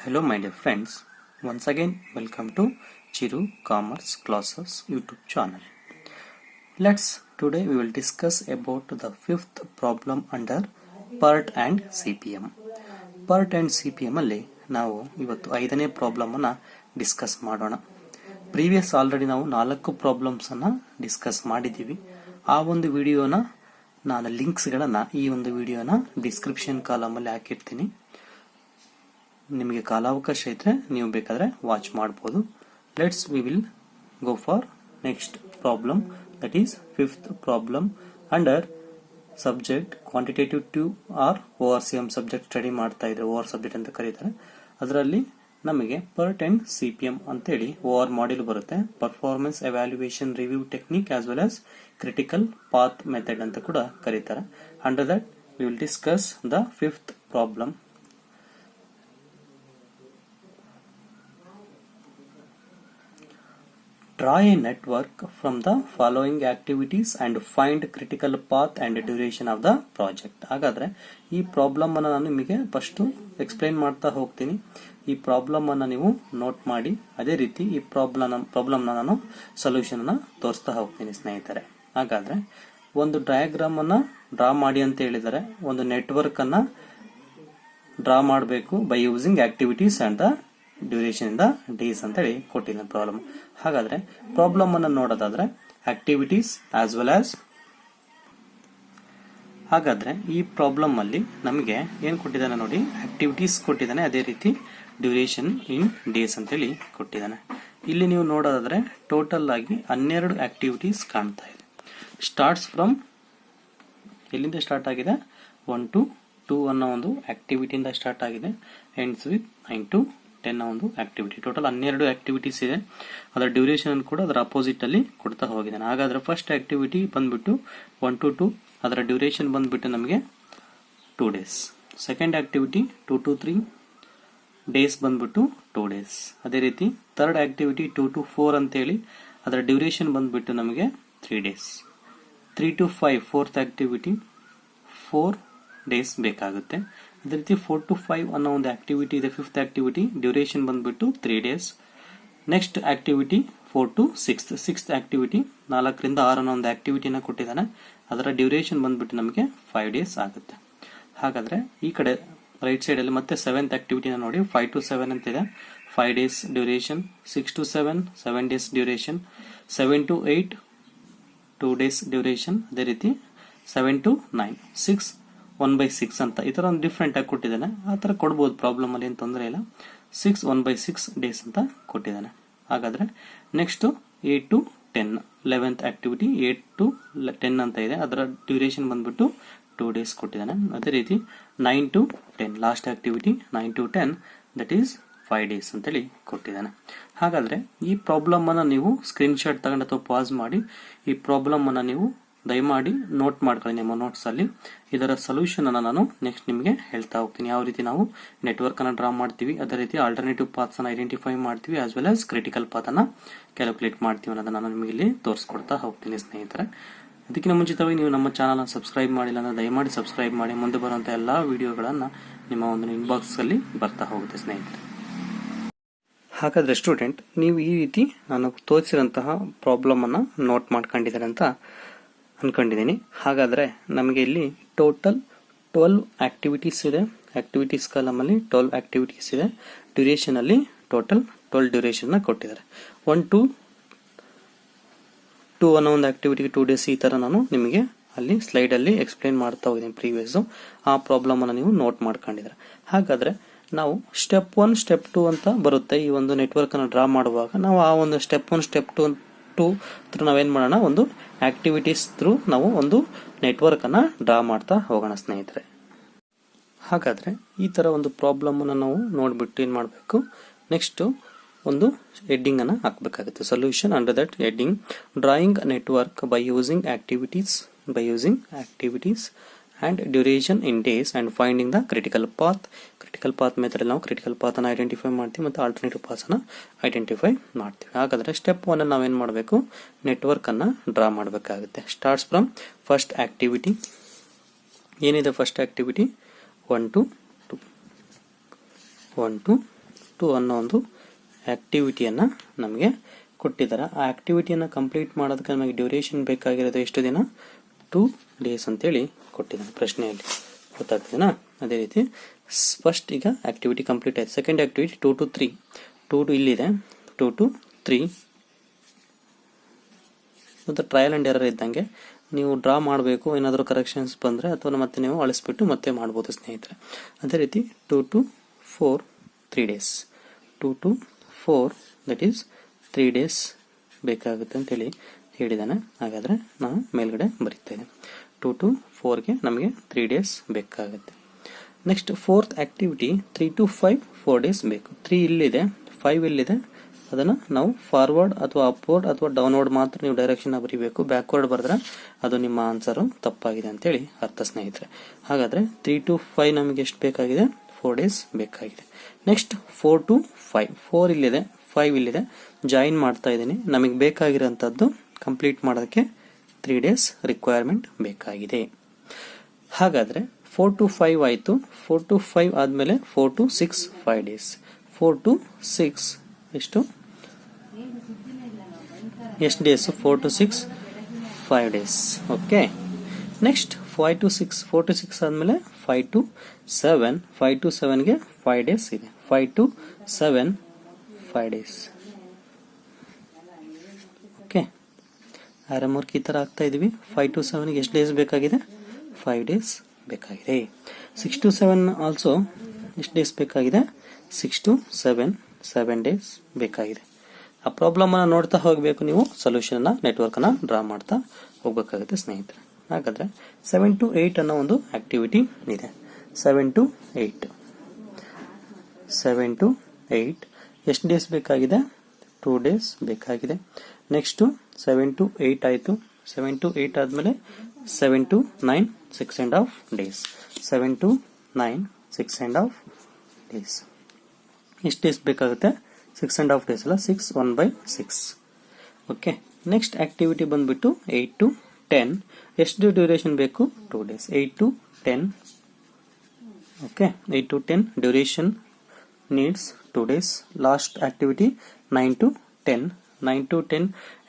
Hello my dear friends, once again welcome to Chiru Commerce Classes YouTube channel. Today we will discuss about the fifth problem under PERT and CPM. PERT and CPM ಅಲ್ಲಿ ನಾವು ಇವತ್ತು 5ನೇ problem ಅನ್ನು discuss ಮಾಡೋಣ. Previous already ನಾವು 4 problems ಅನ್ನು discuss ಮಾಡಿದ್ದೀವಿ. ಆ ಒಂದು ವಿಡಿಯೋನ ನಾನು ಲಿಂಕ್ಸ್ಗಳನ್ನು ಈ ಒಂದು ವಿಡಿಯೋನ ಡಿಸ್ಕ್ರಿಪ್ಷನ್ ಕಾಲಮ್ ಅಲ್ಲಿ ಹಾಕಿರ್ತೀನಿ. ನಿಮಗೆ ಕಾಲಾವಕಾಶ ಇದ್ರೆ ನೀವು ಬೇಕಾದ್ರೆ ವಾಚ್ ಮಾಡಬಹುದು. We will go for next problem, that is fifth problem under subject quantitative to or ORCM subject study ಮಾಡ್ತಾ ಇದ್ರೆ OR ಸಬ್ಜೆಕ್ಟ್ ಅಂತ ಕರೀತಾರೆ. ಅದರಲ್ಲಿ ನಮಗೆ PERT ಅಂಡ್ CPM ಅಂತೇಳಿ OR ಮಾಡ್ಯೂಲ್ ಬರುತ್ತೆ. Performance evaluation review technique as well as critical path method ಅಂತ ಕೂಡ ಕರೀತಾರೆ. Under that we will discuss the fifth problem. Draw a network from the following activities and find critical path and duration of the project. ಹಾಗಾದ್ರೆ ಈ problem ಅನ್ನು ನಾನು ನಿಮಗೆ first explain ಮಾಡ್ತಾ ಹೋಗ್ತೀನಿ. ಈ ಪ್ರಾಬ್ಲಮ್ ಅನ್ನು ನೀವು ನೋಟ್ ಮಾಡಿ, ಅದೇ ರೀತಿ ಈ ಪ್ರಾಬ್ಲಮ್ ನಾನು ಸೊಲ್ಯೂಷನ್ ಅನ್ನು ತೋರಿಸ್ತಾ ಹೋಗ್ತೀನಿ ಸ್ನೇಹಿತರೆ. ಹಾಗಾದ್ರೆ ಒಂದು ಡಯಾಗ್ರಾಮ್ ಅನ್ನ ಡ್ರಾ ಮಾಡಿ ಅಂತ ಹೇಳಿದರೆ, ಒಂದು ನೆಟ್ವರ್ಕ್ ಅನ್ನ ಡ್ರಾ ಮಾಡಬೇಕು by using activities and the duration ಇಂದ ಡೇಸ್ ಅಂತ ಹೇಳಿ ಕೊಟ್ಟಿದ್ದೀನಿ ಪ್ರಾಬ್ಲಮ್. ಹಾಗಾದ್ರೆ ಪ್ರಾಬ್ಲಮ್ ಅನ್ನು ನೋಡೋದಾದ್ರೆ ಆಕ್ಟಿವಿಟೀಸ್ ಆಸ್ ವೆಲ್ ಆಸ್, ಹಾಗಾದ್ರೆ ಈ ಪ್ರಾಬ್ಲಮ್ ಅಲ್ಲಿ ನಮಗೆ ಏನ್ ಕೊಟ್ಟಿದ್ದಾನೆ ನೋಡಿ, ಆಕ್ಟಿವಿಟೀಸ್ ಕೊಟ್ಟಿದ್ದಾನೆ, ಅದೇ ರೀತಿ ಡ್ಯೂರೇಷನ್ ಇನ್ ಡೇಸ್ ಅಂತ ಹೇಳಿ ಕೊಟ್ಟಿದ್ದಾನೆ. ಇಲ್ಲಿ ನೀವು ನೋಡೋದಾದ್ರೆ ಟೋಟಲ್ ಆಗಿ 12 ಆಕ್ಟಿವಿಟೀಸ್ ಕಾಣ್ತಾ ಇದೆ. ಸ್ಟಾರ್ಟ್ಸ್ ಫ್ರಮ್, ಎಲ್ಲಿಂದ ಸ್ಟಾರ್ಟ್ ಆಗಿದೆ, 1 to 2 ಅನ್ನೋ ಒಂದು ಆಕ್ಟಿವಿಟಿಯಿಂದ ಸ್ಟಾರ್ಟ್ ಆಗಿದೆ. ಎಂಡ್ಸ್ ವಿತ್ 9 to 10 ಒಂದು ಆಕ್ಟಿವಿಟಿ. ಟೋಟಲ್ 12 ಆಕ್ಟಿವಿಟೀಸ್ ಇದೆ. ಅದರ ಡ್ಯೂರೇಷನ್ ಕೂಡ ಅದರ ಅಪೋಸಿಟ್ ಅಲ್ಲಿ ಕೊಡ್ತಾ ಹೋಗಿದ್ದಾನೆ. ಹಾಗಾದ್ರೆ ಫಸ್ಟ್ ಆಕ್ಟಿವಿಟಿ ಬಂದ್ಬಿಟ್ಟು 1 to 2, ಅದರ ಡ್ಯೂರೇಷನ್ ಬಂದ್ಬಿಟ್ಟು ನಮಗೆ 2 days. Second activity 2 to 3 days ಬಂದ್ಬಿಟ್ಟು 2 days. ಅದೇ ರೀತಿ ಥರ್ಡ್ ಆಕ್ಟಿವಿಟಿ 2 to 4 ಅಂತ ಹೇಳಿ ಅದರ ಡ್ಯೂರೇಷನ್ ಬಂದ್ಬಿಟ್ಟು ನಮಗೆ 3 days. 3 to 5 fourth activity 4 days ಬೇಕಾಗುತ್ತೆ. ಅದೇ ರೀತಿ 4 to 5 ಅನ್ನೋ ಒಂದು ಆಕ್ಟಿವಿಟಿ ಇದೆ, ಫಿಫ್ತ್ ಆಕ್ಟಿವಿಟಿ, ಡ್ಯೂರೇಷನ್ ಬಂದ್ಬಿಟ್ಟು 3 days. Next activity 4 to 6, sixth activity 4 ರಿಂದ 6 ಅನ್ನೋ ಒಂದು ಆಕ್ಟಿವಿಟಿನ ಕೊಟ್ಟಿದ್ದಾನೆ. ಅದರ ಡ್ಯೂರೇಷನ್ ಬಂದ್ಬಿಟ್ಟು ನಮಗೆ 5 days ಆಗುತ್ತೆ. ಹಾಗಾದ್ರೆ ಈ ಕಡೆ ರೈಟ್ ಸೈಡ್ ಅಲ್ಲಿ ಮತ್ತೆ ಸೆವೆಂತ್ ಆಕ್ಟಿವಿಟಿನ ನೋಡಿ, 5 to 7 ಅಂತ ಇದೆ, 5 days duration. 6 to 7 7 days duration. 7 to 8 2 days duration. ಅದೇ ರೀತಿ 7 to 9 6 1/6 ಅಂತ ಈ ತರ ಒಂದು ಡಿಫ್ರೆಂಟ್ ಆಗಿ ಕೊಟ್ಟಿದ್ದಾನೆ. ಆ ತರ ಕೊಡಬಹುದು, ಪ್ರಾಬ್ಲಮ್ ಅಲ್ಲಿ ಏನು ತೊಂದರೆ ಇಲ್ಲ. 6 1/6 ಡೇಸ್ ಅಂತ ಕೊಟ್ಟಿದ್ದಾನೆ. ಹಾಗಾದ್ರೆ next 8 to 10 11th activity 8 to 10 ಅಂತ ಇದೆ, ಅದರ ಡ್ಯೂರೇಷನ್ ಬಂದ್ಬಿಟ್ಟು 2 days ಕೊಟ್ಟಿದ್ದಾನೆ. ಅದೇ ರೀತಿ 9 to 10 last activity 9 to 10 that is 5 days ಅಂತೇಳಿ ಕೊಟ್ಟಿದ್ದಾನೆ. ಹಾಗಾದ್ರೆ ಈ ಪ್ರಾಬ್ಲಮ್ ಅನ್ನ ನೀವು ಸ್ಕ್ರೀನ್ ಶಾಟ್ ತಗೊಂಡು ಅಥವಾ ಪಾಸ್ ಮಾಡಿ ಈ ಪ್ರಾಬ್ಲಮ್ ಅನ್ನ ನೀವು ದಯಮಾಡಿ ನೋಟ್ ಮಾಡ್ಕೊಳ್ಳಿ ನಿಮ್ಮ ನೋಟ್ಸ್ ಅಲ್ಲಿ. ಇದರ ಸೊಲ್ಯೂಷನ್ ಅನ್ನ ನಾನು ನೆಕ್ಸ್ಟ್ ನಿಮಗೆ ಹೇಳ್ತಾ ಹೋಗ್ತೀನಿ. ಯಾವ ರೀತಿ ನಾವು ನೆಟ್ವರ್ಕ್ ಅನ್ನ ಡ್ರಾ ಮಾಡ್ತೀವಿ, ಅದೇ ರೀತಿ ಆಲ್ಟರ್ನೇಟಿವ್ ಪಾತ್ಸ್ ಅನ್ನ ಐಡೆಂಟಿಫೈ ಮಾಡ್ತೀವಿ, as well as critical path ಅನ್ನ ಕ್ಯಾಲ್ಕುಲೇಟ್ ಮಾಡ್ತೀವಿ ಅನ್ನೋದನ್ನ ನಾನು ನಿಮಗೆ ಇಲ್ಲಿ ತೋರಿಸ್ಕೊಡ್ತಾ ಹೋಗ್ತೀನಿ ಸ್ನೇಹಿತರೆ. ಅದಕ್ಕಿಂತ ಮುಂಚಿತವಾಗಿ ನೀವು ನಮ್ಮ ಚಾನಲ್ ಸಬ್ಸ್ಕ್ರೈಬ್ ಮಾಡಿಲ್ಲ ಅಂದ್ರೆ ದಯಮಾಡಿ ಸಬ್ಸ್ಕ್ರೈಬ್ ಮಾಡಿ. ಮುಂದೆ ಬರುವಂತಹ ಎಲ್ಲಾ ವಿಡಿಯೋಗಳನ್ನ ನಿಮ್ಮ ಒಂದು ಇನ್ಬಾಕ್ಸ್ ಅಲ್ಲಿ ಬರ್ತಾ ಹೋಗುತ್ತೆ ಸ್ನೇಹಿತರೆ. ಹಾಗಾದ್ರೆ ಸ್ಟೂಡೆಂಟ್, ನೀವು ಈ ರೀತಿ ನಾನು ತೋರಿಸಿರಂತಹ ಪ್ರಾಬ್ಲಮ್ ಅನ್ನ ನೋಟ್ ಮಾಡ್ಕೊಂಡಿದ್ದಾರೆ ಅಂತ ಅನ್ಕೊಂಡಿದ್ದೀನಿ. ಹಾಗಾದ್ರೆ ನಮಗೆ ಇಲ್ಲಿ ಟೋಟಲ್ 12 ಆಕ್ಟಿವಿಟೀಸ್ ಇದೆ. ಆಕ್ಟಿವಿಟೀಸ್ ಕಾಲಮ್ ಅಲ್ಲಿ 12 ಆಕ್ಟಿವಿಟೀಸ್ ಇದೆ. ಡ್ಯೂರೇಷನ್ ಅಲ್ಲಿ ಟೋಟಲ್ 12 ಡ್ಯೂರೇಷನ್ ಕೊಟ್ಟಿದ್ದಾರೆ. 1 to 2 ಅನ್ನೋ ಒಂದು ಆಕ್ಟಿವಿಟಿಗೆ 2 days ಈ ತರ ನಾನು ನಿಮಗೆ ಅಲ್ಲಿ ಸ್ಲೈಡ್ ಅಲ್ಲಿ ಎಕ್ಸ್ಪ್ಲೈನ್ ಮಾಡ್ತಾ ಹೋಗಿದ್ದೀನಿ ಪ್ರೀವಿಯಸ್. ಆ ಪ್ರಾಬ್ಲಮ್ ಅನ್ನ ನೀವು ನೋಟ್ ಮಾಡ್ಕೊಂಡಿದ್ರೆ, ಹಾಗಾದ್ರೆ ನಾವು ಸ್ಟೆಪ್ 1 ಸ್ಟೆಪ್ 2 ಅಂತ ಬರುತ್ತೆ. ಈ ಒಂದು ನೆಟ್ವರ್ಕ್ ಅನ್ನು ಡ್ರಾ ಮಾಡುವಾಗ ನಾವು ಆ ಒಂದು ಸ್ಟೆಪ್ 1 ಸ್ಟೆಪ್ 2 ಥ್ರೂ ನಾವೇನ್ ಮಾಡೋಣ, ಒಂದು ಆಕ್ಟಿವಿಟೀಸ್ ಥ್ರೂ ನಾವು ಒಂದು ನೆಟ್ವರ್ಕ್ ಅನ್ನ ಡ್ರಾ ಮಾಡ್ತಾ ಹೋಗೋಣ ಸ್ನೇಹಿತರೆ. ಹಾಗಾದ್ರೆ ಈ ತರ ಒಂದು ಪ್ರಾಬ್ಲಮ್ ಅನ್ನ ನಾವು ನೋಡ್ಬಿಟ್ಟು ಏನ್ ಮಾಡಬೇಕು, ನೆಕ್ಸ್ಟ್ ಒಂದು ಹೆಡ್ಡಿಂಗ್ ಅನ್ನ ಹಾಕಬೇಕಾಗುತ್ತೆ. Solution under that heading, drawing network by using activities and duration in days and finding the critical path. Critical path method ನಾವು ಕ್ರಿಟಿಕಲ್ ಪಾತ್ ಅನ್ನು ಐಡೆಂಟಿಫೈ ಮಾಡ್ತೀವಿ ಮತ್ತು ಆಲ್ಟರ್ನೇಟಿವ್ ಪಾತ್ ಅನ್ನು ಐಡೆಂಟಿಫೈ ಮಾಡ್ತೀವಿ. ಹಾಗಾದ್ರೆ ಸ್ಟೆಪ್ 1 ನಾವು ಏನು ಮಾಡಬೇಕು, ನೆಟ್ವರ್ಕ್ ಅನ್ನ ಡ್ರಾ ಮಾಡಬೇಕಾಗುತ್ತೆ. Starts from first activity. ಏನಿದೆ first activity 1 to 2, 1 to two ಅನ್ನೋ ಒಂದು ಆಕ್ಟಿವಿಟಿಯನ್ನು ನಮಗೆ ಕೊಟ್ಟಿದ್ದಾರೆ. ಆ ಆಕ್ಟಿವಿಟಿಯನ್ನು ಕಂಪ್ಲೀಟ್ ಮಾಡೋದಕ್ಕೆ ನಮಗೆ ಡ್ಯೂರೇಷನ್ ಬೇಕಾಗಿರೋದು ಎಷ್ಟು ದಿನ? 2 days ಅಂತೇಳಿ ಕೊಟ್ಟಿದ್ದಾನೆ ಪ್ರಶ್ನೆಯಲ್ಲಿ. ಗೊತ್ತಾಗ್ತದೇನಾ? ಅದೇ ರೀತಿ ಫಸ್ಟ್ ಈಗ ಆಕ್ಟಿವಿಟಿ ಕಂಪ್ಲೀಟ್ ಆಯ್ತು. Second activity 2 to 3. 2 to ಇಲ್ಲಿದೆ, 2 to 3 ಮತ್ತು ಟ್ರಯಲ್ ಆ್ಯಂಡ್ ಎರರ್ ಇದ್ದಂಗೆ ನೀವು ಡ್ರಾ ಮಾಡಬೇಕು. ಏನಾದರೂ ಕರೆಕ್ಷನ್ಸ್ ಬಂದರೆ ಅಥವಾ ಮತ್ತೆ ನೀವು ಅಳಿಸ್ಬಿಟ್ಟು ಮತ್ತೆ ಮಾಡ್ಬೋದು ಸ್ನೇಹಿತರೆ. ಅದೇ ರೀತಿ 2 to 4 3 days. 2 to 4 that is 3 days ಬೇಕಾಗುತ್ತೆ ಅಂತೇಳಿ ಹೇಳಿದ್ದಾನೆ. ಹಾಗಾದರೆ ನಾವು ಮೇಲ್ಗಡೆ ಬರೀತೇವೆ. 2 to 4ಗೆ ನಮಗೆ 3 days ಬೇಕಾಗುತ್ತೆ. Next fourth activity 3 to 5 4 days ಬೇಕು. 3 ಇಲ್ಲಿದೆ, 5 ಇಲ್ಲಿದೆ. ಅದನ್ನು ನಾವು ಫಾರ್ವರ್ಡ್ ಅಥವಾ ಅಪ್ವರ್ಡ್ ಅಥವಾ ಡೌನ್ವರ್ಡ್ ಮಾತ್ರ ನೀವು ಡೈರೆಕ್ಷನ್ ಬರೀಬೇಕು. ಬ್ಯಾಕ್ವರ್ಡ್ ಬರೆದ್ರೆ ಅದು ನಿಮ್ಮ ಆನ್ಸರು ತಪ್ಪಾಗಿದೆ ಅಂತೇಳಿ ಅರ್ಥ ಸ್ನೇಹಿತರೆ. ಹಾಗಾದರೆ 3 to 5 ನಮಗೆ ಎಷ್ಟು ಬೇಕಾಗಿದೆ? 4 days ಬೇಕಾಗಿದೆ. Next 4 to 5. 4 ಇಲ್ಲಿದೆ, 5 ಇಲ್ಲಿದೆ. ಜಾಯಿನ್ ಮಾಡ್ತಾ ಇದ್ದೀನಿ. ನಮಗೆ ಬೇಕಾಗಿರೋಂಥದ್ದು ಕಂಪ್ಲೀಟ್ ಮಾಡೋದಕ್ಕೆ 3 days ರಿಕ್ವೈರ್ಮೆಂಟ್ ಬೇಕಾಗಿದೆ. ಹಾಗಾದರೆ 4 to 5 ಆಯಿತು. 4 to 5 ಆದಮೇಲೆ 4 to 6 5 days. 4 to 6 ಎಷ್ಟು days? 4 to 6 5 days. Okay. Next 5 to 6. 4 to 6 ಆದಮೇಲೆ 5 to 7. 5 to 7ಗೆ 5 days ಇದೆ. 5 to 7 5 days. ಓಕೆ. ಆರಮ್ ವರ್ಕ್ ಈ ಥರ ಆಗ್ತಾ ಇದೀವಿ. 5 to 7ಗೆ ಎಷ್ಟು ಡೇಸ್ ಬೇಕಾಗಿದೆ? 5 days ಬೇಕಾಗಿದೆ. 6 to 7 ಆಲ್ಸೋ ಎಷ್ಟು ಡೇಸ್ ಬೇಕಾಗಿದೆ? 6 to 7 days ಬೇಕಾಗಿದೆ. ಆ ಪ್ರಾಬ್ಲಮ್ ಅನ್ನು ನೋಡ್ತಾ ಹೋಗಬೇಕು. ನೀವು ಸೊಲ್ಯೂಷನ್ ನೆಟ್ವರ್ಕ್ ಅನ್ನ ಡ್ರಾ ಮಾಡ್ತಾ ಹೋಗಬೇಕಾಗುತ್ತೆ ಸ್ನೇಹಿತರೆ. ಹಾಗಾದ್ರೆ 7 to 8 ಅನ್ನೋ ಒಂದು ಆಕ್ಟಿವಿಟಿ ಇದೆ. 7 to 8 ಎಷ್ಟು ಡೇಸ್ ಬೇಕಾಗಿದೆ? 2 days ಬೇಕಾಗಿದೆ. ನೆಕ್ಸ್ಟ್ 7 to 8 ಆಯಿತು. 7 to 8 ಆದಮೇಲೆ 7 to 9 6.5 days. 7 to 9 6.5 days. ಎಷ್ಟು ಡೇಸ್ ಬೇಕಾಗುತ್ತೆ? 6.5 days ಅಲ್ಲ, 6 1/6. ಓಕೆ. ನೆಕ್ಸ್ಟ್ ಆಕ್ಟಿವಿಟಿ ಬಂದ್ಬಿಟ್ಟು 8 to 10. ಎಷ್ಟು ಡ್ಯೂರೇಷನ್ ಬೇಕು? 2 days. 8 to 10. Okay. 8 to 10 duration needs 2 days. Last activity 9 to 10. 9 to 10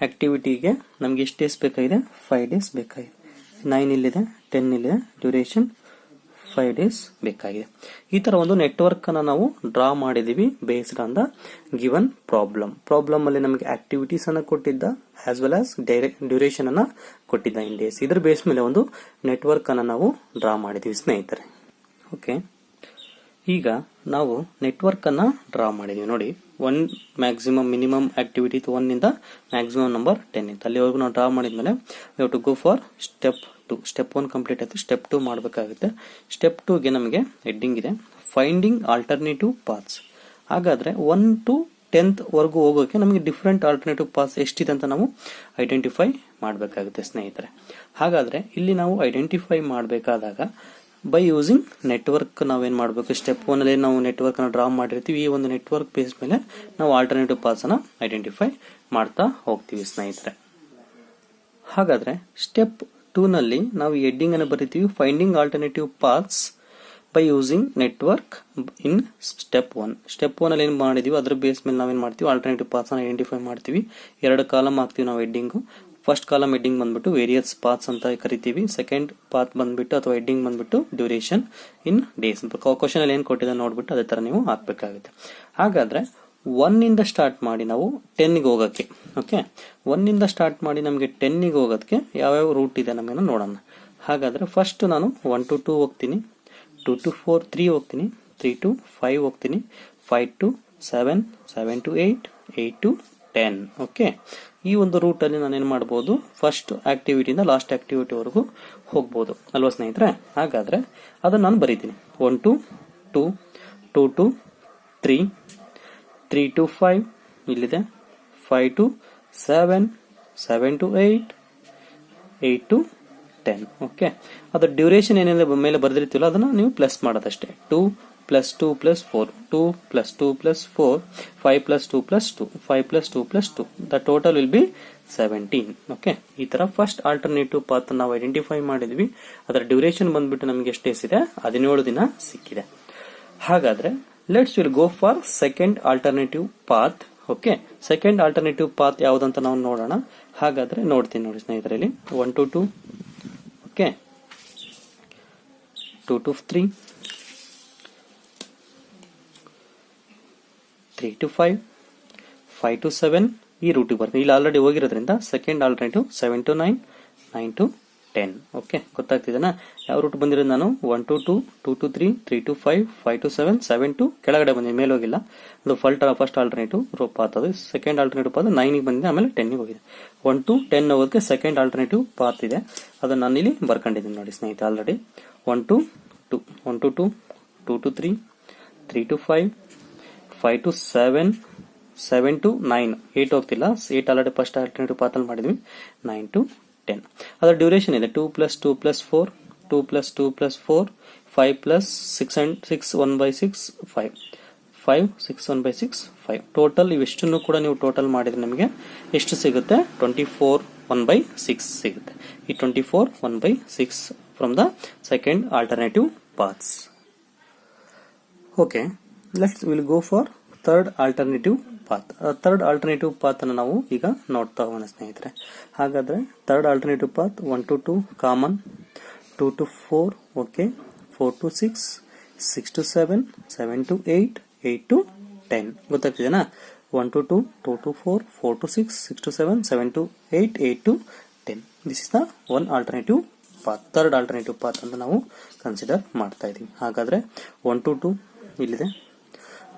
ಆಕ್ಟಿವಿಟಿಗೆ ನಮ್ಗೆ ಎಷ್ಟು ಡೇಸ್ ಬೇಕಾಗಿದೆ? 5 days ಬೇಕಾಗಿದೆ. 9 ಇಲ್ಲಿದೆ, 10 ಇಲ್ಲಿದೆ. ಡ್ಯೂರೇಷನ್ 5 days ಬೇಕಾಗಿದೆ. ಈ ತರ ಒಂದು ನೆಟ್ವರ್ಕ್ ಅನ್ನ ನಾವು ಡ್ರಾ ಮಾಡಿದೀವಿ based on the given problem ಅಲ್ಲಿ ನಮಗೆ ಆಕ್ಟಿವಿಟೀಸ್ ಅನ್ನ ಕೊಟ್ಟಿದ್ದ ಆಸ್ ವೆಲ್ ಆಸ್ ಡ್ಯೂರೇಷನ್ ಅನ್ನ ಕೊಟ್ಟಿದ್ದ ಇನ್ ಡೇಸ್. ಇದರ ಬೇಸ್ ಮೇಲೆ ಒಂದು ನೆಟ್ವರ್ಕ್ ಅನ್ನ ನಾವು ಡ್ರಾ ಮಾಡಿದೀವಿ ಸ್ನೇಹಿತರೆ. ಓಕೆ. ಈಗ ನಾವು ನೆಟ್ವರ್ಕ್ ಅನ್ನ ಡ್ರಾ ಮಾಡಿದೀವಿ ನೋಡಿ. 1 ಮ್ಯಾಕ್ಸಿಮಮ್ ಮಿನಿಮಮ್ ಆಕ್ಟಿವಿಟಿ 1 ಇಂದ ಮ್ಯಾಕ್ಸಿಮಮ್ ನಂಬರ್ 10 ಇತ್ತು. ಅಲ್ಲಿವರೆಗೂ ನಾವು ಡ್ರಾ ಮಾಡಿದ್ಮೇಲೆ we have to go for step 2. Step 1 complete ಆಯ್ತು. ಸ್ಟೆಪ್ 2 ಮಾಡಬೇಕಾಗುತ್ತೆ. ಸ್ಟೆಪ್ 2ಗೆ ನಮಗೆ ಹೆಡ್ಡಿಂಗ್ ಇದೆ, ಫೈಂಡಿಂಗ್ ಆಲ್ಟರ್ನೇಟಿವ್ ಪಾತ್ಸ್. ಹಾಗಾದ್ರೆ 1 to 10th ವರೆಗೂ ಹೋಗೋಕೆ ನಮಗೆ ಡಿಫರೆಂಟ್ ಆಲ್ಟರ್ನೇಟಿವ್ ಪಾತ್ಸ್ ಎಷ್ಟಿದೆ ಅಂತ ನಾವು ಐಡೆಂಟಿಫೈ ಮಾಡಬೇಕಾಗುತ್ತೆ ಸ್ನೇಹಿತರೆ. ಹಾಗಾದ್ರೆ ಇಲ್ಲಿ ನಾವು ಐಡೆಂಟಿಫೈ ಮಾಡಬೇಕಾದಾಗ ಬೈ ಯೂಸಿಂಗ್ ನೆಟ್ವರ್ಕ್ ನಾವೇನ್ ಮಾಡಬೇಕು? ಸ್ಟೆಪ್ 1 ಅಲ್ಲಿ ನಾವು ನೆಟ್ವರ್ಕ್ ಅನ್ನು ಡ್ರಾ ಮಾಡಿರ್ತೀವಿ. ಈ ಒಂದು ನೆಟ್ವರ್ಕ್ ಬೇಸ್ ಮೇಲೆ ನಾವು ಆಲ್ಟರ್ನೇಟಿವ್ ಪಾತ್ಸ್ ಅನ್ನ ಐಡೆಂಟಿಫೈ ಮಾಡ್ತಾ ಹೋಗ್ತೀವಿ ಸ್ನೇಹಿತರೆ. ಹಾಗಾದ್ರೆ ಸ್ಟೆಪ್ 2 ನಲ್ಲಿ ನಾವು ಹೆಡ್ಡಿಂಗ್ ಅನ್ನು ಬರೀತೀವಿ, finding alternative paths by using network in step 1. Step 1 ಅಲ್ಲಿ ಏನ್ ಮಾಡಿದೀವಿ ಅದ್ರ ಬೇಸ್ ಮೇಲೆ ನಾವೇನ್ ಮಾಡ್ತೀವಿ? ಆಲ್ಟರ್ನೇಟಿವ್ ಪಾತ್ಸ್ ಅನ್ನ ಐಡೆಂಟಿಫೈ ಮಾಡ್ತೀವಿ. 2 ಕಾಲಮ್ ಹಾಕ್ತಿವಿ ನಾವು ಹೆಡ್ಡಿಂಗ್. ಫಸ್ಟ್ ಕಾಲಮ್ ಹೆಡ್ಡಿಂಗ್ ಬಂದ್ಬಿಟ್ಟು ವೇರಿಯಸ್ ಪಾತ್ಸ್ ಅಂತ ಕರಿತೀವಿ. ಸೆಕೆಂಡ್ ಪಾತ್ ಬಂದ್ಬಿಟ್ಟು ಅಥವಾ ಹೆಡ್ಡಿಂಗ್ ಬಂದ್ಬಿಟ್ಟು ಡ್ಯೂರೇಷನ್ ಇನ್ ಡೇಸ್. ಕ್ವಶನ್ ಅಲ್ಲಿ ಏನ್ ಕೊಟ್ಟಿದೆ ನೋಡ್ಬಿಟ್ಟು ಅದೇ ತರ ನೀವು ಹಾಕ್ಬೇಕಾಗುತ್ತೆ. ಹಾಗಾದ್ರೆ 1 ಇಂದ ಸ್ಟಾರ್ಟ್ ಮಾಡಿ ನಾವು 10ಗೆ ಹೋಗಕ್ಕೆ. ಓಕೆ. 1 ಇಂದ ಸ್ಟಾರ್ಟ್ ಮಾಡಿ ನಮಗೆ 10ಗೆ ಹೋಗೋದಕ್ಕೆ ಯಾವ್ಯಾವ ರೂಟ್ ಇದೆ ನಮಗೆ ನೋಡೋಣ. ಹಾಗಾದ್ರೆ ಫಸ್ಟ್ ನಾನು 1 to 2 ಹೋಗ್ತೀನಿ, 2 to 4 3 ಹೋಗ್ತೀನಿ, 3 to 5 ಹೋಗ್ತೀನಿ, 5 to 7, 7 to 8, 8 to 10. ಓಕೆ. ಈ ಒಂದು ರೂಟ್ ಅಲ್ಲಿ ನಾನು ಏನ್ ಮಾಡಬಹುದು? ಫಸ್ಟ್ ಆಕ್ಟಿವಿಟಿಯಿಂದ ಲಾಸ್ಟ್ ಆಕ್ಟಿವಿಟಿ ವರೆಗೂ ಹೋಗಬಹುದು ಅಲ್ವಾ ಸ್ನೇಹಿತರೆ? ಹಾಗಾದ್ರೆ ಅದನ್ನ ನಾನು ಬರೀತೀನಿ. 1 to 2, 2 to 3, 3 to 5 ಇಲ್ಲಿದೆ, 5 to 7, 7 to 8, 8 to 10. ಓಕೆ. ಅದರ ಡ್ಯೂರೇಷನ್ ಏನಿದೆ ಮೇಲೆ ಬರೆದಿರ್ತೀವಲ್ಲ ಅದನ್ನ ನೀವು plus ಮಾಡೋದಷ್ಟೇ. 2 plus 2 plus 4, 2 plus 2 plus 4, 5 plus 2 plus 2, 5 plus 2 plus 2. The total will be 17. Okay. ಈ ತರ ಫಸ್ಟ್ ಆಲ್ಟರ್ನೇಟಿವ್ ಪಾತ್ ನಾವು ಐಡೆಂಟಿಫೈ ಮಾಡಿದ್ವಿ. ಅದರ ಡ್ಯೂರೇಷನ್ ಬಂದ್ಬಿಟ್ಟು ನಮಗೆ ಎಷ್ಟು ಡೇಸ್ ಇದೆ? 17 ದಿನ ಸಿಕ್ಕಿದೆ. ಹಾಗಾದ್ರೆ let's will go for second alternative path. Okay, second alternative path ಯಾವುದಂತ ನಾವು ನೋಡೋಣ. ಹಾಗಾದ್ರೆ ನೋಡ್ತೀನಿ ನೋಡಿ ಸ್ನೇಹಿತರೆ, ಇಲ್ಲಿ 1 to 2, okay, 2 to 3, 3 to 5, 5 to 7 ಈ ರೂಟಿಗೆ ಬರ್ತದೆ. ಇಲ್ಲಿ ಆಲ್ರೆಡಿ ಹೋಗಿರೋದ್ರಿಂದ second alternative 7 to 9, 9 to 10. Okay, ಗೊತ್ತಾಗ್ತಿದೆನಾ ಯಾವ ರೂಟ್ ಬಂದಿರೋದು? ನಾನು 1 to 2, 2 to 3, 3 to 5, 5 to 7, 7 to ಕೆಳಗಡೆ ಬಂದಿದೆ, ಮೇಲೆ ಹೋಗಿಲ್ಲ. ಅದು ಫಸ್ಟ್ ಆಲ್ಟರ್ನೇಟಿವ್ ಪಾತ್. ಅದು ಸೆಕೆಂಡ್ ಆಲ್ಟರ್ನೇಟಿವ್ ಪಾತ್ 9 ಗೆ ಬಂದಿದೆ, ಆಮೇಲೆ 10 ಗೆ ಹೋಗಿದೆ. 1 to 10 ಹೋಗೋದಕ್ಕೆ ಸೆಕೆಂಡ್ ಆಲ್ಟರ್ನೇಟಿವ್ ಪಾತ್ ಇದೆ, ಅದನ್ನ ನಾನು ಇಲ್ಲಿ ಬರ್ಕೊಂಡಿದ್ದೀನಿ ನೋಡಿ ಸ್ನೇಹಿತರೆ already. 1 to 2, 1 to 2, 2 to 3, 3 to 5, 5 to 7, 7 to 9, 8 ಹೋಗ್ತಿಲ್ಲ, 8 ಆಲ್ರೆಡಿ ಫಸ್ಟ್ ಆಲ್ಟರ್ನೇಟಿವ್ ಪಾತ್ ಅಲ್ಲಿ ಮಾಡಿದ್ವಿ. 9 to 10. ಅದರ ಡ್ಯೂರೇಷನ್ ಇದೆ 2 plus 2 plus 4, 2 plus 2 plus 4, 5 plus 6 and 6 1/6, 5, 5 6 1/6, 5. Total ಇವೆಷ್ಟನ್ನು ಕೂಡ ನೀವು ಟೋಟಲ್ ಮಾಡಿದ್ರೆ ನಿಮಗೆ ಎಷ್ಟು ಸಿಗುತ್ತೆ? 24 1/6 ಸಿಗುತ್ತೆ. ಈ 24 1/6 from the second alternative paths. Okay, let's will go for third alternative path. Third alternative path ಅನ್ನು ನಾವು ಈಗ ನೋಡ್ತಾ ಹೋಗೋಣ ಸ್ನೇಹಿತರೆ. ಹಾಗಾದ್ರೆ third alternative path 1 to 2 common, 2 to 4, okay, 4 to 6, 6 to 7, 7 to 8, 8 to 10. ಗೊತ್ತಾಗ್ತಿದೆನಾ? 1 to 2, 2 to 4, 4 to 6, 6 to 7, 7 to 8, 8 to 10. This is the one alternative path. Third alternative path ಅಂತ ನಾವು consider ಮಾಡ್ತಾ ಇದೀವಿ. ಹಾಗಾದ್ರೆ 1 to 2 ಇಲ್ಲಿದೆ,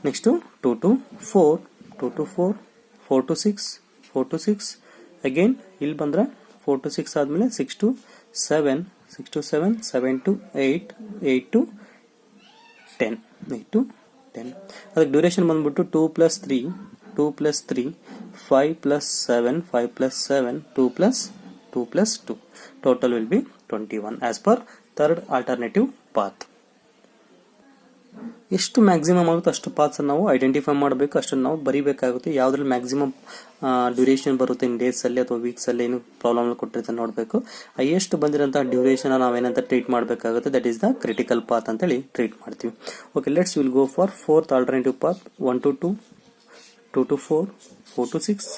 next 2 to 4, 2 to 4, 4 to 6, 4 to 6, again ಇಲ್ಲಿ ಬಂದ್ರೆ 4 to 6 ಆದ್ಮೇಲೆ 6 to 7, 6 to 7, 7 to 8, 8 to 10, 8 to 10. ಅದಕ್ಕೆ ಡ್ಯೂರೇಷನ್ ಬಂದ್ಬಿಟ್ಟು 2 plus 3, 2 plus 3, 5 plus 7, 5 plus 7, 2 plus 2 plus 2. Total will be 21 as per third alternative path. ಎಷ್ಟು ಮ್ಯಾಕ್ಸಿಮಮ್ ಆಗುತ್ತೆ ಅಷ್ಟು ಪಾತ್ಸ್ ನಾವು ಐಡೆಂಟಿಫೈ ಮಾಡಬೇಕು, ಅಷ್ಟನ್ನು ನಾವು ಬರೀಬೇಕಾಗುತ್ತೆ. ಯಾವ್ದ್ರಲ್ಲಿ ಮ್ಯಾಕ್ಸಿಮಮ್ ಡ್ಯೂರೇಷನ್ ಬರುತ್ತೆ ಇನ್ ಡೇಸ್ ಅಲ್ಲಿ ಅಥವಾ ವೀಕ್ಸ್ ಅಲ್ಲಿ, ಏನು ಪ್ರಾಬ್ಲಮ್ ಕೊಟ್ಟಿರ್ತಾರೆ ನೋಡಬೇಕು. ಹೈಯೆಸ್ಟ್ ಬಂದಿರೋಂತಹ ಡ್ಯೂರೇಷನ್ ನಾವೇನಂತ ಟ್ರೀಟ್ ಮಾಡಬೇಕಾಗುತ್ತೆ, that is the critical path ಅಂತ ಹೇಳಿ ಟ್ರೀಟ್ ಮಾಡ್ತೀವಿ. Okay, let's will go for fourth alternative path. 1 to 2, 2 to 4, 4 to 6,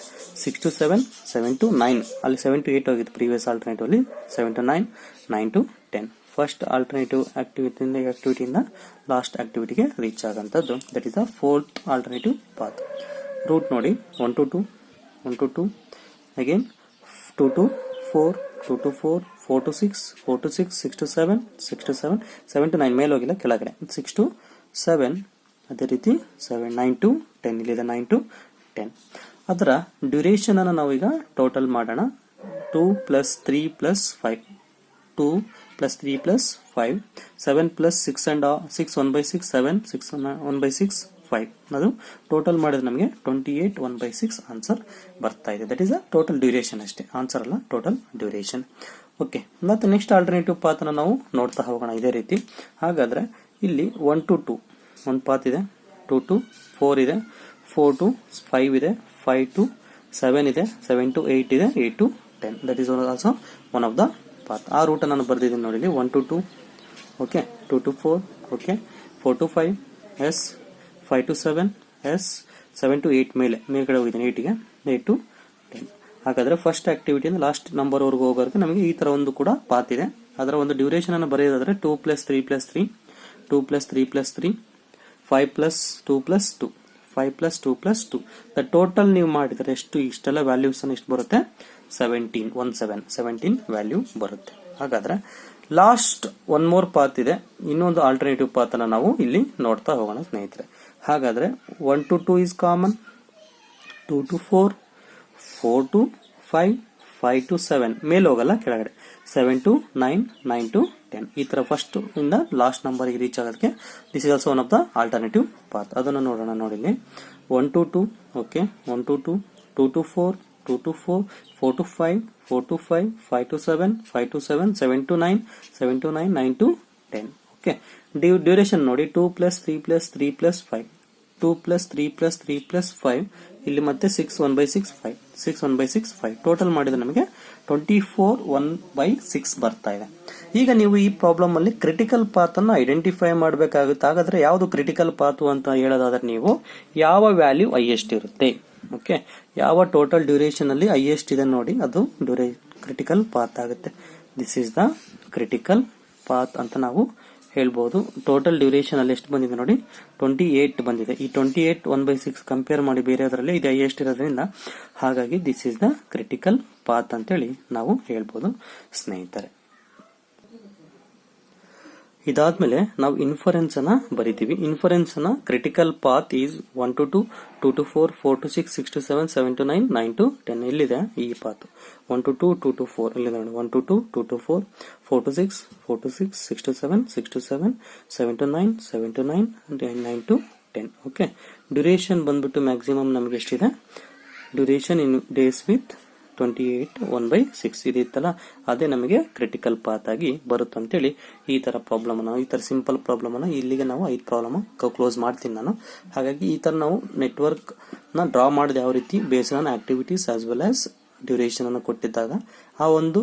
6 to 7, 7 to 9. ಅಲ್ಲಿ 7 to 8 ಹೋಗಿತ್ತು ಪ್ರೀವಿಯಸ್ ಆಲ್ಟರ್ನೇಟಿವ್ ಅಲ್ಲಿ. 7 to 9, 9 to 10. ಫಸ್ಟ್ ಆಲ್ಟರ್ನೇಟಿವ್ ಆಕ್ಟಿವಿಟಿಯಿಂದ ಲಾಸ್ಟ್ ಆಕ್ಟಿವಿಟಿಗೆ ರೀಚ್ ಆಗಂತದ್ದು, that is the fourth alternative path. Route ನೋಡಿ 1 to 2, 1 to 2, again 2 to 4, 2 to 4, 4 to 6, 4 to 6, 6 to 7, 6 to 7, 7 to 9 ಮೇಲೆ ಹೋಗಿಲ್ಲ ಕೆಳಗಡೆ, 6 to 7, ಅದೇ ರೀತಿ 7, 9 to 10, ಇಲ್ಲಿದೆ 9 to 10. ಅದರ ಡ್ಯೂರೇಷನ್ ಅನ್ನು ನಾವೀಗ ಟೋಟಲ್ ಮಾಡೋಣ. 2 plus 3 plus 5, 2 plus 3 plus 5, 7 plus 6 and 6 1/6, 7, 6 1/6, 5. ಅದು ಟೋಟಲ್ ಮಾಡಿದ್ರೆ ನಮಗೆ 28 1/6 ಆನ್ಸರ್ ಬರ್ತಾ ಇದೆ. That is a total duration ಅಷ್ಟೇ, ಆನ್ಸರ್ ಅಲ್ಲ, ಟೋಟಲ್ ಡ್ಯೂರೇಷನ್. ಓಕೆ, ಮತ್ತೆ ನೆಕ್ಸ್ಟ್ ಆಲ್ಟರ್ನೇಟಿವ್ ಪಾತ್ ಅನ್ನು ನಾವು ನೋಡ್ತಾ ಹೋಗೋಣ ಇದೇ ರೀತಿ. ಹಾಗಾದ್ರೆ ಇಲ್ಲಿ 1 to 2 ಒಂದು ಪಾತ್ ಇದೆ, 2 to 4 ಇದೆ, 4 to 5 ಇದೆ, 5 to 7 ಇದೆ, 7 to 8 ಇದೆ, 8 to 10. That is also one of the path. ಆ ರೂಟ್ ನಾನು ಬರ್ದಿದ್ದೀನಿ ನೋಡಿ, 1 to 2, okay, 2 to 4, okay, 4 to 5, yes, 5 to 7, yes, 7 to 8 ಮೇಲ್ಗಡೆ ಹೋಗಿದ್ದೀನಿ 8 ಗೆ, 8 to 10. ಹಾಗಾದ್ರೆ ಫಸ್ಟ್ ಆಕ್ಟಿವಿಟಿಯಿಂದ ಲಾಸ್ಟ್ ನಂಬರ್ ವರೆಗೂ ಹೋಗೋದಕ್ಕೆ ನಮಗೆ ಈ ತರ ಒಂದು ಕೂಡ ಪಾತ್ ಇದೆ. ಅದರ ಒಂದು ಡ್ಯೂರೇಷನ್ ಅನ್ನು ಬರೆಯೋದಾದ್ರೆ 2 plus 3 plus 3, 2 plus 3 plus 3, 5 plus 2 plus 2, 5 plus 2 plus 2. The total ನೀವು ಮಾಡಿದ್ರೆ ಎಷ್ಟು, ಇಷ್ಟೆಲ್ಲ ವ್ಯಾಲ್ಯೂಸ್ ಎಷ್ಟು ಬರುತ್ತೆ? 17 ವ್ಯಾಲ್ಯೂ ಬರುತ್ತೆ. ಹಾಗಾದ್ರೆ ಲಾಸ್ಟ್ ಒನ್ ಮೋರ್ ಪಾತ್ ಇದೆ, ಇನ್ನೊಂದು ಆಲ್ಟರ್ನೇಟಿವ್ ಪಾತ್ ಅನ್ನ ನಾವು ಇಲ್ಲಿ ನೋಡ್ತಾ ಹೋಗೋಣ ಸ್ನೇಹಿತರೆ. ಹಾಗಾದ್ರೆ 1 to 2 is common, 2 to 4, 4 to 5, 5 to 7 ಮೇಲೆ ಹೋಗಲ್ಲ ಕೆಳಗಡೆ, 7 to 9, 9 to 10. ಈ ತರ ಫಸ್ಟ್ ಇಂದ ಲಾಸ್ಟ್ ನಂಬರ್ ರೀಚ್ ಆಗೋದಕ್ಕೆ this is also one of the alternative path. ಅದನ್ನು ನೋಡೋಣ ನೋಡಿ ಇಲ್ಲಿ. 1 to 2, okay, 1 to 2, 2 to 4, 2 to 4, 4 to 5, 4 to 5, 5 to 7, 5 to 7, 7 to 9, 7 to 9, 9 to 10. Okay, duration ನೋಡಿ 2 plus 3 plus 3 plus 5, 2 plus 3 plus 3 plus 5 ಇಲ್ಲಿ ಮತ್ತೆ 6 1/6 5 6 1/6 5 total ಮಾಡಿದ್ರೆ ನಮಗೆ 24 1/6 ಬರ್ತಾ ಇದೆ. ಈಗ ನೀವು ಈ ಪ್ರಾಬ್ಲಮ್ ಅಲ್ಲಿ ಕ್ರಿಟಿಕಲ್ ಪಾತ್ ಅನ್ನು ಐಡೆಂಟಿಫೈ ಮಾಡಬೇಕಾಗುತ್ತೆ. ಹಾಗಾದ್ರೆ ಯಾವುದು ಕ್ರಿಟಿಕಲ್ ಪಾತ್ ಅಂತ ಹೇಳೋದಾದ್ರೆ ನೀವು ಯಾವ ವ್ಯಾಲ್ಯೂ ಹೈಯೆಸ್ಟ್ ಇರುತ್ತೆ, ಓಕೆ, ಯಾವ ಟೋಟಲ್ ಡ್ಯೂರೇಷನ್ ಅಲ್ಲಿ ಹೈಯೆಸ್ಟ್ ಇದೆ ನೋಡಿ ಅದು ಕ್ರಿಟಿಕಲ್ ಪಾತ್ ಆಗುತ್ತೆ. This is the critical path ಅಂತ ನಾವು ಹೇಳ್ಬೋದು. ಟೋಟಲ್ ಡ್ಯೂರೇಷನ್ ಅಲ್ಲಿ ಎಷ್ಟು ಬಂದಿದೆ ನೋಡಿ 28 ಬಂದಿದೆ. ಈ 28 1/6 ಕಂಪೇರ್ ಮಾಡಿ ಬೇರೆದರಲ್ಲಿ ಇದು ಹೈಯೆಸ್ಟ್ ಇರೋದ್ರಿಂದ ಹಾಗಾಗಿ this is the critical path ಅಂತೇಳಿ ನಾವು ಹೇಳ್ಬೋದು ಸ್ನೇಹಿತರೆ. ಇದಾದ್ಮೇಲೆ ನಾವು ಇನ್ಫರೆನ್ಸ್ ಅನ್ನ ಬರಿತೀವಿ. ಇನ್ಫರೆನ್ಸ್ ಅನ್ನ critical path is 1 to 2, 2 to 4, 4 to 6, 6 to 7, 7 to 9, 9 to 10 ಇಲ್ಲಿದೆ ಈ ಪಾತ್. 1 to 2, 2 to 4 ಇಲ್ಲಿದೆ ನೋಡಿ. 1 to 2, 2 to 4, 4 to 6, 4 to 6, 6 to 7, 6 to 7, 7 to 9, 7 to 9, 9 to 10. Okay, duration ಬಂದ್ಬಿಟ್ಟು ಮ್ಯಾಕ್ಸಿಮಮ್ ನಮಗೆ ಎಷ್ಟಿದೆ, ಡ್ಯೂರೇಷನ್ ಇನ್ ಡೇಸ್ ವಿತ್ 28 1/6 ಇದಿತ್ತಲ್ಲ ಅದೇ ನಮಗೆ ಕ್ರಿಟಿಕಲ್ ಪಾತ್ ಆಗಿ ಬರುತ್ತೆ ಅಂತೇಳಿ ಈ ತರ ಪ್ರಾಬ್ಲಮ್ ಅನ್ನ, ಈ ತರ ಸಿಂಪಲ್ ಪ್ರಾಬ್ಲಮ್ ಅನ್ನ ಇಲ್ಲಿಗೆ ನಾವು 5 ಪ್ರಾಬ್ಲಮ್ ಕ್ಲೋಸ್ ಮಾಡ್ತೀನಿ ನಾನು. ಹಾಗಾಗಿ ಈ ತರ ನಾವು ನೆಟ್ವರ್ಕ್ ನ ಡ್ರಾ ಮಾಡಿದ ಯಾವ ರೀತಿ based on activities as well as duration ಅನ್ನು ಕೊಟ್ಟಿದ್ದಾಗ ಆ ಒಂದು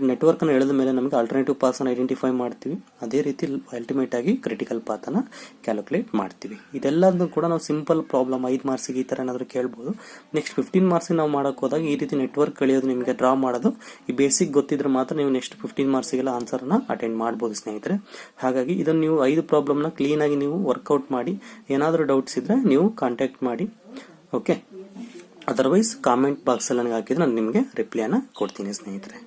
ನೆಟ್ವರ್ಕ್ ಅನ್ನು ಎಳೆದ ಮೇಲೆ ನಮಗೆ ಆಲ್ಟರ್ನೇಟಿವ್ ಪಾತ್ ಅನ್ನು ಐಡೆಂಟಿಫೈ ಮಾಡ್ತೀವಿ. ಅದೇ ರೀತಿ ಅಲ್ಟಿಮೇಟ್ ಆಗಿ ಕ್ರಿಟಿಕಲ್ ಪಾತ್ ಅನ್ನ ಕ್ಯಾಲ್ಕುಲೇಟ್ ಮಾಡ್ತೀವಿ. ಇದೆಲ್ಲದನ್ನು ಕೂಡ ನಾವು ಸಿಂಪಲ್ ಪ್ರಾಬ್ಲಮ್ 5 ಮಾರ್ಕ್ಸ್ಗೆ ಈ ತರ ಏನಾದ್ರು ಕೇಳಬಹುದು. ನೆಕ್ಸ್ಟ್ 15 ಮಾರ್ಕ್ಸ್ ನಾವು ಮಾಡಕ್ ಹೋದಾಗ ಈ ರೀತಿ ನೆಟ್ವರ್ಕ್ ಕಳಿಯೋದು ನಿಮಗೆ ಡ್ರಾ ಮಾಡೋದು ಈ ಬೇಸಿಕ್ ಗೊತ್ತಿದ್ರೆ ಮಾತ್ರ ನೀವು ನೆಕ್ಸ್ಟ್ 15 ಮಾರ್ಕ್ಸ್ಗೆಲ್ಲ ಆನ್ಸರ್ ಅನ್ನ ಅಟೆಂಡ್ ಮಾಡಬಹುದು ಸ್ನೇಹಿತರೆ. ಹಾಗಾಗಿ ಇದನ್ನು ನೀವು 5 ಪ್ರಾಬ್ಲಮ್ ನ ಕ್ಲೀನ್ ಆಗಿ ನೀವು ವರ್ಕೌಟ್ ಮಾಡಿ ಏನಾದರೂ ಡೌಟ್ಸ್ ಇದ್ರೆ ನೀವು ಕಾಂಟ್ಯಾಕ್ಟ್ ಮಾಡಿ. ಓಕೆ, ಅದರ್ವೈಸ್ ಕಾಮೆಂಟ್ ಬಾಕ್ಸ್ ಅಲ್ಲಿ ನನಗೆ ಹಾಕಿದ್ರೆ ನಾನು ನಿಮಗೆ ರಿಪ್ಲೈ ಅನ್ನ ಕೊಡ್ತೀನಿ ಸ್ನೇಹಿತರೆ.